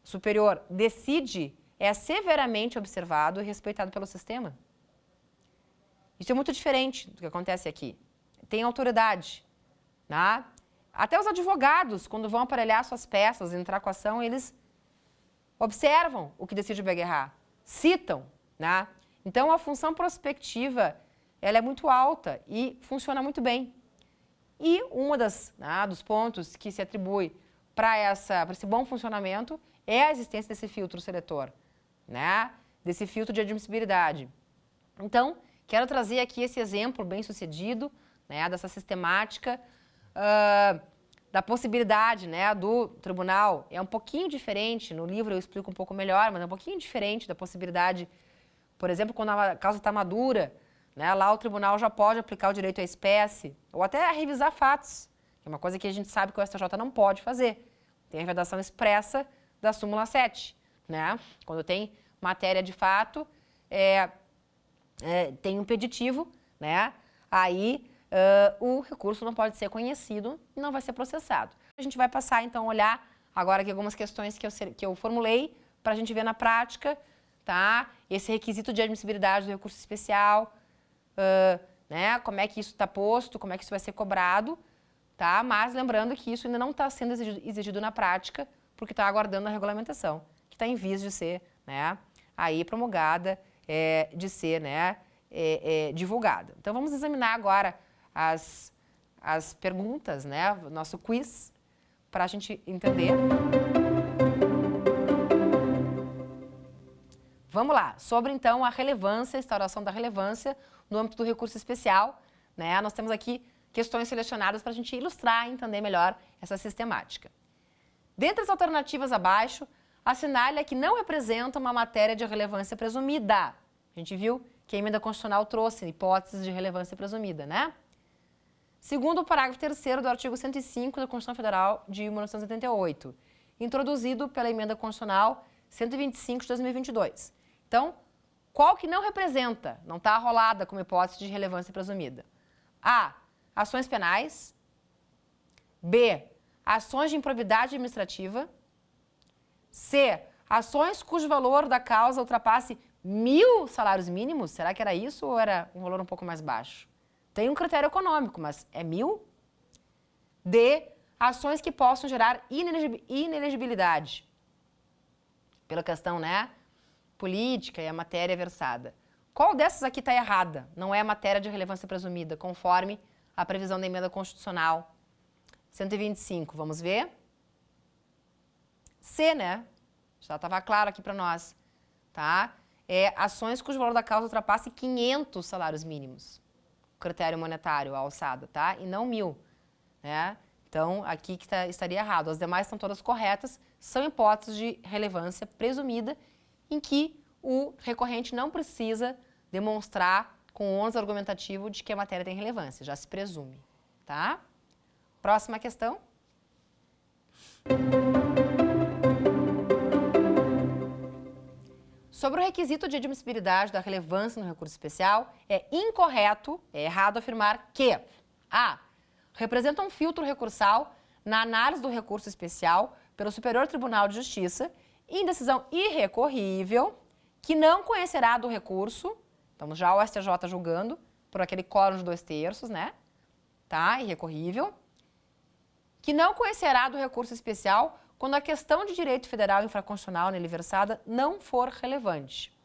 [SPEAKER 2] superior, decide é severamente observado e respeitado pelo sistema. Isso é muito diferente do que acontece aqui. Tem autoridade, né? Até os advogados, quando vão aparelhar suas peças, entrar com a ação, eles observam o que decide o BGH, citam, né? Então, a função prospectiva, ela é muito alta e funciona muito bem. E dos pontos que se atribui para esse bom funcionamento é a existência desse filtro seletor, né? Desse filtro de admissibilidade. Então, quero trazer aqui esse exemplo bem sucedido, né, dessa sistemática, da possibilidade, né, do tribunal. É um pouquinho diferente, no livro eu explico um pouco melhor, mas é um pouquinho diferente da possibilidade, por exemplo, quando a causa está madura, né, lá o tribunal já pode aplicar o direito à espécie, ou até revisar fatos, que é uma coisa que a gente sabe que o STJ não pode fazer. Tem a redação expressa da súmula 7. né? Quando tem matéria de fato, tem um impeditivo, né? Aí o recurso não pode ser conhecido e não vai ser processado. A gente vai passar, então, a olhar agora aqui algumas questões que eu formulei para a gente ver na prática, tá? Esse requisito de admissibilidade do recurso especial, né? Como é que isso está posto, como é que isso vai ser cobrado, tá? Mas lembrando que isso ainda não está sendo exigido na prática, porque está aguardando a regulamentação, que está em vias de ser, né? Aí promulgada, de ser, né? Divulgada. Então vamos examinar agora as perguntas, né? Nosso quiz, para a gente entender. Vamos lá, sobre então a relevância, a instauração da relevância no âmbito do recurso especial, né? Nós temos aqui questões selecionadas para a gente ilustrar e entender melhor essa sistemática. Dentre as alternativas abaixo, assinale a que não representa uma matéria de relevância presumida. A gente viu que a emenda constitucional trouxe hipóteses de relevância presumida, né? Segundo o parágrafo 3º do artigo 105 da Constituição Federal de 1988, introduzido pela emenda constitucional 125 de 2022. Então, qual que não representa, não está arrolada como hipótese de relevância presumida? A. Ações penais. B. Ações de improbidade administrativa. C. Ações cujo valor da causa ultrapasse 1.000 salários mínimos. Será que era isso ou era um valor um pouco mais baixo? Tem um critério econômico, mas é 1.000? D. Ações que possam gerar inelegibilidade. Pela questão, né, política e a matéria versada. Qual dessas aqui está errada? Não é matéria de relevância presumida, conforme a previsão da emenda constitucional 125. Vamos ver? C, né? Já estava claro aqui para nós, tá? Ações cujo valor da causa ultrapasse 500 salários mínimos. Critério monetário, a alçada, tá? E não 1.000, né? Então, aqui que estaria errado. As demais estão todas corretas, são hipóteses de relevância presumida, em que o recorrente não precisa demonstrar com ônus argumentativo de que a matéria tem relevância, já se presume, tá? Próxima questão. Sobre o requisito de admissibilidade da relevância no recurso especial, é incorreto, é errado afirmar que a. Representa um filtro recursal na análise do recurso especial pelo Superior Tribunal de Justiça em decisão irrecorrível que não conhecerá do recurso, então já o STJ julgando por aquele quórum de 2/3, né? Tá? Irrecorrível. Que não conhecerá do recurso especial quando a questão de direito federal infraconstitucional nele versada não for relevante,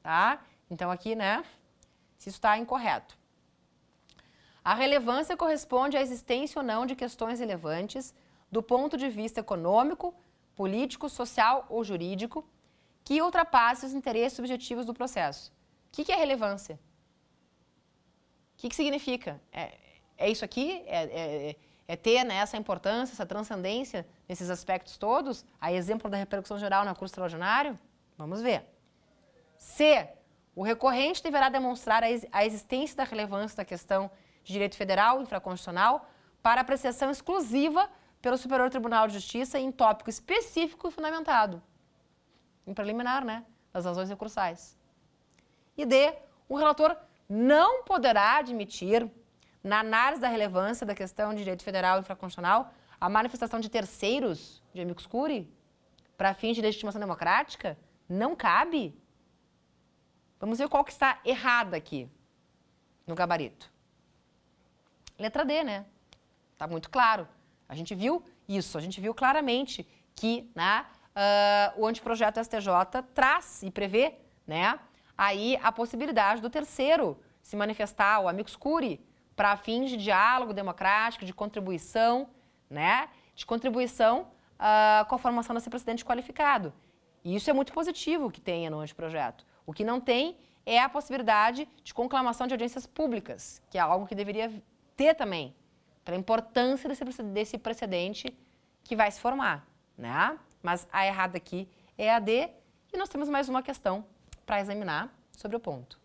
[SPEAKER 2] tá? Então aqui, né, se isso está incorreto. A relevância corresponde à existência ou não de questões relevantes do ponto de vista econômico, político, social ou jurídico que ultrapassem os interesses subjetivos do processo. O que é relevância? O que significa? É isso aqui? É ter, né, essa importância, essa transcendência nesses aspectos todos? A exemplo da repercussão geral no curso extraordinário? Vamos ver. C. O recorrente deverá demonstrar a existência da relevância da questão de direito federal infraconstitucional para apreciação exclusiva pelo Superior Tribunal de Justiça em tópico específico e fundamentado. Em preliminar, né, das razões recursais. E D. O relator não poderá admitir, na análise da relevância da questão de direito federal infraconstitucional, a manifestação de terceiros, de amicus curiae, para fins de legitimação democrática? Não cabe? Vamos ver qual que está errada aqui no gabarito. Letra D, né? Tá muito claro. A gente viu isso, a gente viu claramente que, né, o anteprojeto STJ traz e prevê, né, aí a possibilidade do terceiro se manifestar, o amicus curiae, para fins de diálogo democrático, de contribuição, né, com a formação desse precedente qualificado. E isso é muito positivo que tenha no anteprojeto. O que não tem é a possibilidade de conclamação de audiências públicas, que é algo que deveria ter também, pela importância desse precedente que vai se formar, né? Mas a errada aqui é a D, e nós temos mais uma questão para examinar sobre o ponto.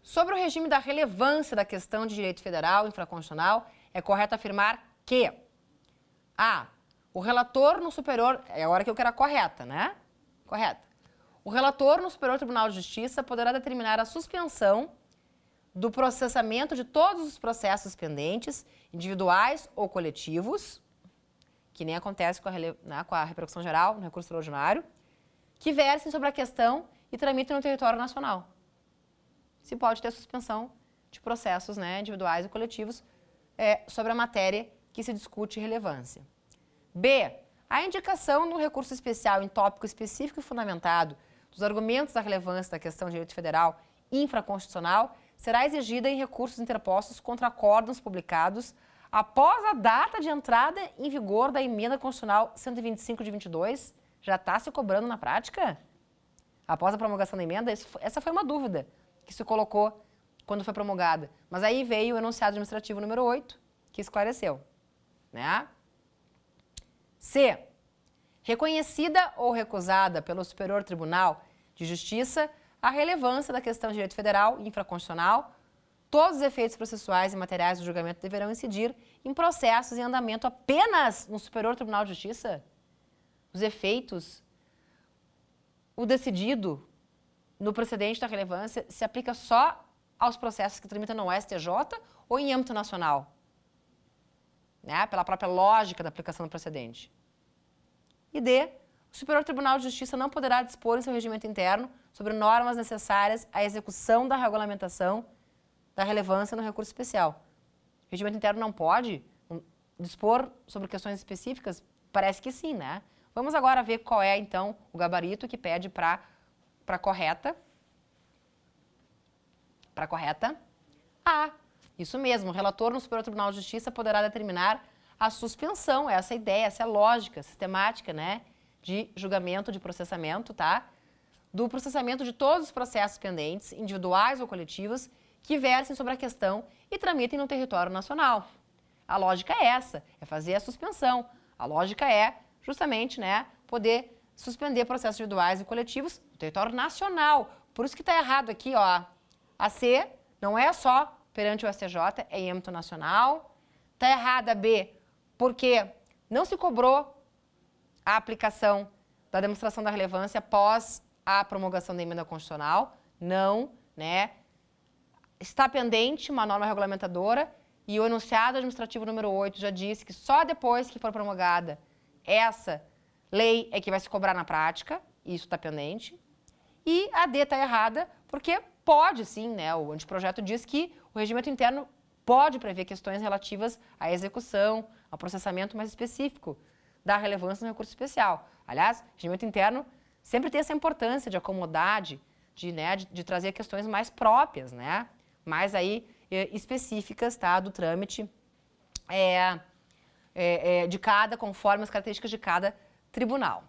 [SPEAKER 2] Sobre o regime da relevância da questão de direito federal infraconstitucional, é correto afirmar que A. O relator no superior... É a hora que eu quero a correta, né? Correta. O relator no Superior Tribunal de Justiça poderá determinar a suspensão do processamento de todos os processos pendentes, individuais ou coletivos, que nem acontece com a repercussão geral, no recurso extraordinário, que versem sobre a questão e tramitem no território nacional. Se pode ter suspensão de processos, né, individuais e coletivos sobre a matéria que se discute relevância. B. A indicação no recurso especial em tópico específico e fundamentado dos argumentos da relevância da questão de direito federal infraconstitucional será exigida em recursos interpostos contra acórdãos publicados após a data de entrada em vigor da emenda constitucional 125 de 22. Já está se cobrando na prática? Após a promulgação da emenda, essa foi uma dúvida que se colocou quando foi promulgada. Mas aí veio o enunciado administrativo número 8, que esclareceu, né? C. Reconhecida ou recusada pelo Superior Tribunal de Justiça a relevância da questão de direito federal infraconstitucional, todos os efeitos processuais e materiais do julgamento deverão incidir em processos em andamento apenas no Superior Tribunal de Justiça. Os efeitos, o decidido no precedente da relevância se aplica só aos processos que tramitam no STJ ou em âmbito nacional? Né? Pela própria lógica da aplicação do precedente. E D. O Superior Tribunal de Justiça não poderá dispor em seu regimento interno sobre normas necessárias à execução da regulamentação da relevância no recurso especial. O regimento interno não pode dispor sobre questões específicas? Parece que sim, né? Vamos agora ver qual é, então, o gabarito que pede para correta. Para correta. A. Isso mesmo, o relator no Superior Tribunal de Justiça poderá determinar a suspensão, essa é a ideia, essa é a lógica sistemática, né, de julgamento, de processamento, tá? Do processamento de todos os processos pendentes, individuais ou coletivos, que versem sobre a questão e tramitem no território nacional. A lógica é essa, é fazer a suspensão. A lógica é, justamente, né, poder suspender processos individuais e coletivos no território nacional. Por isso que está errado aqui, ó. A C não é só perante o STJ, é em âmbito nacional. Está errada a B, porque não se cobrou a aplicação da demonstração da relevância após a promulgação da emenda constitucional. Não, né? Está pendente uma norma regulamentadora e o enunciado administrativo número 8 já disse que só depois que for promulgada essa lei é que vai se cobrar na prática, e isso está pendente. E a D está errada porque pode sim, né? O anteprojeto diz que o regimento interno pode prever questões relativas à execução, ao processamento mais específico da relevância no recurso especial. Aliás, o regimento interno sempre tem essa importância de acomodar, de trazer questões mais próprias, né? Mais aí específicas, tá? Do trâmite de cada, conforme as características de cada tribunal.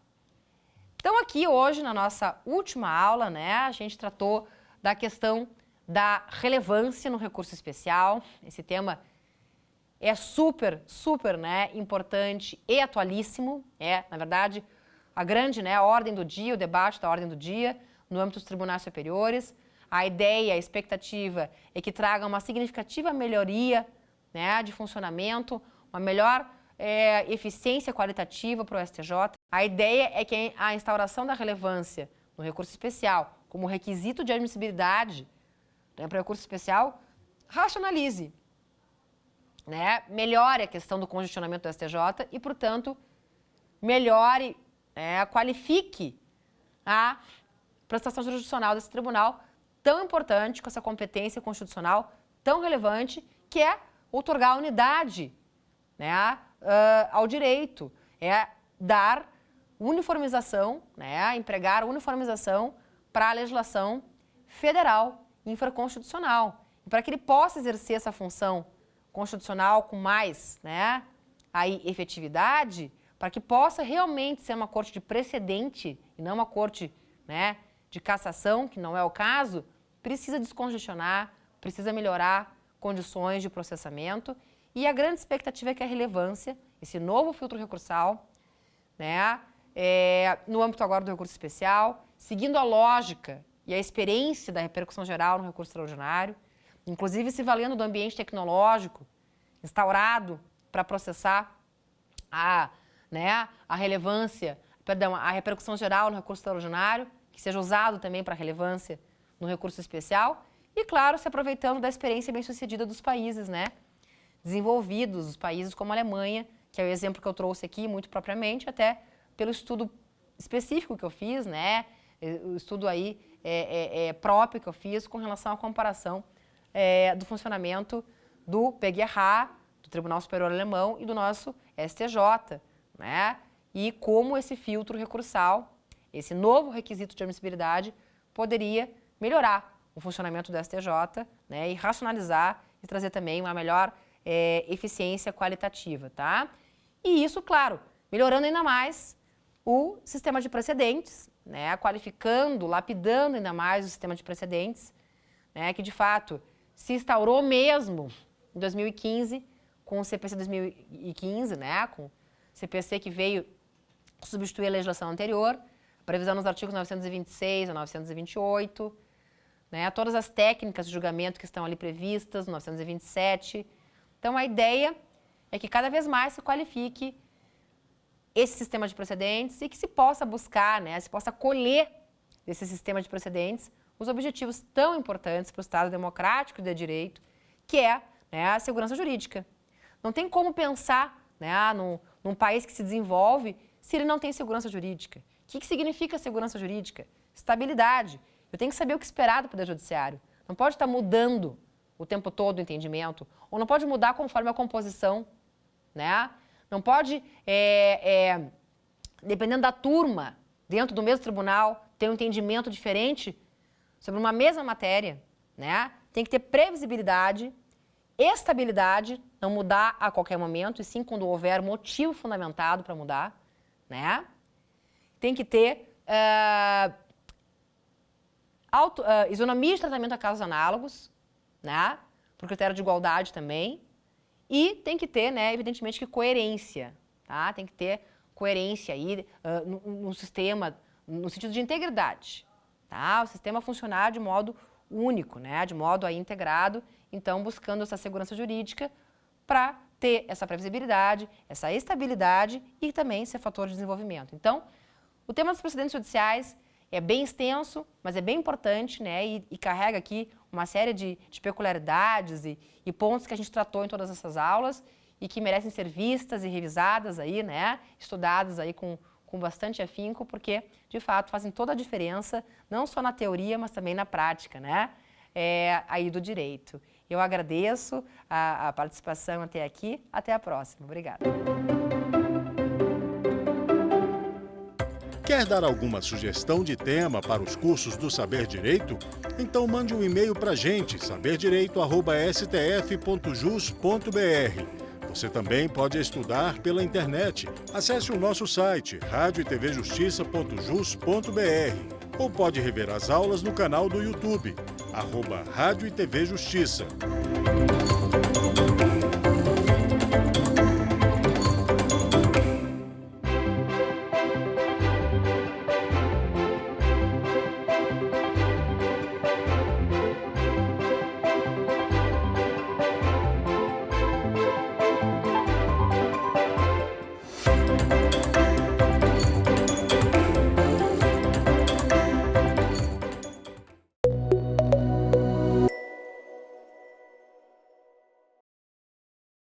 [SPEAKER 2] Então aqui hoje, na nossa última aula, né, a gente tratou da questão da relevância no recurso especial. Esse tema é super, super, né, importante e atualíssimo. Na verdade, a grande, né, ordem do dia, o debate da ordem do dia no âmbito dos tribunais superiores. A ideia, a expectativa é que traga uma significativa melhoria, né, de funcionamento, uma melhor eficiência qualitativa para o STJ. A ideia é que a instauração da relevância no recurso especial como requisito de admissibilidade, né, para o recurso especial, racionalize, né, melhore a questão do congestionamento do STJ e, portanto, melhore, qualifique a prestação jurisdicional desse tribunal tão importante, com essa competência constitucional tão relevante, que é outorgar unidade, né, ao direito, dar uniformização, né, empregar uniformização para a legislação federal infraconstitucional. E para que ele possa exercer essa função constitucional com mais, né, aí, efetividade, para que possa realmente ser uma corte de precedente e não uma corte, né, de cassação, que não é o caso, precisa descongestionar, precisa melhorar condições de processamento. E a grande expectativa é que a relevância, esse novo filtro recursal, né, no âmbito agora do recurso especial, seguindo a lógica e a experiência da repercussão geral no recurso extraordinário, inclusive se valendo do ambiente tecnológico instaurado para processar a relevância, a repercussão geral no recurso extraordinário, que seja usado também para relevância no recurso especial e, claro, se aproveitando da experiência bem-sucedida dos países, né, desenvolvidos, os países como a Alemanha, que é o exemplo que eu trouxe aqui, muito propriamente, até pelo estudo específico que eu fiz, né, o estudo aí próprio que eu fiz com relação à comparação do funcionamento do PGH, do Tribunal Superior Alemão e do nosso STJ, né, e como esse filtro recursal, esse novo requisito de admissibilidade, poderia melhorar o funcionamento do STJ, né, e racionalizar e trazer também uma melhor eficiência qualitativa, tá? E isso, claro, melhorando ainda mais o sistema de precedentes, né, qualificando, lapidando ainda mais o sistema de precedentes, né, que de fato se instaurou mesmo em 2015 com o CPC 2015, né, com o CPC que veio substituir a legislação anterior, previsão nos artigos 926 a 928, né, todas as técnicas de julgamento que estão ali previstas, 927. Então, a ideia é que cada vez mais se qualifique esse sistema de precedentes e que se possa buscar, né, se possa colher desse sistema de precedentes os objetivos tão importantes para o Estado democrático e de direito, que é, né, a segurança jurídica. Não tem como pensar, né, num país que se desenvolve se ele não tem segurança jurídica. O que significa segurança jurídica? Estabilidade. Eu tenho que saber o que esperar do Poder Judiciário. Não pode estar mudando o tempo todo o entendimento, ou não pode mudar conforme a composição, né? Não pode, dependendo da turma, dentro do mesmo tribunal, ter um entendimento diferente sobre uma mesma matéria, né? Tem que ter previsibilidade, estabilidade, não mudar a qualquer momento, e sim quando houver motivo fundamentado para mudar, né? Tem que ter isonomia de tratamento a casos análogos, né? Por critério de igualdade também. E tem que ter, né, evidentemente, que coerência, tá? Tem que ter coerência aí no sistema, no sentido de integridade, tá? O sistema funcionar de modo único, né? De modo aí integrado, então buscando essa segurança jurídica para ter essa previsibilidade, essa estabilidade e também ser fator de desenvolvimento. Então, o tema dos precedentes judiciais é bem extenso, mas é bem importante, né? E carrega aqui uma série de peculiaridades e pontos que a gente tratou em todas essas aulas e que merecem ser vistas e revisadas aí, né? Estudadas aí com bastante afinco, porque, de fato, fazem toda a diferença, não só na teoria, mas também na prática, né? Aí do direito. Eu agradeço a participação até aqui. Até a próxima. Obrigada.
[SPEAKER 1] Quer dar alguma sugestão de tema para os cursos do Saber Direito? Então mande um e-mail para a gente, saberdireito@stf.jus.br. Você também pode estudar pela internet. Acesse o nosso site radioetvjustiça.jus.br ou pode rever as aulas no canal do YouTube, @Rádio e TV Justiça.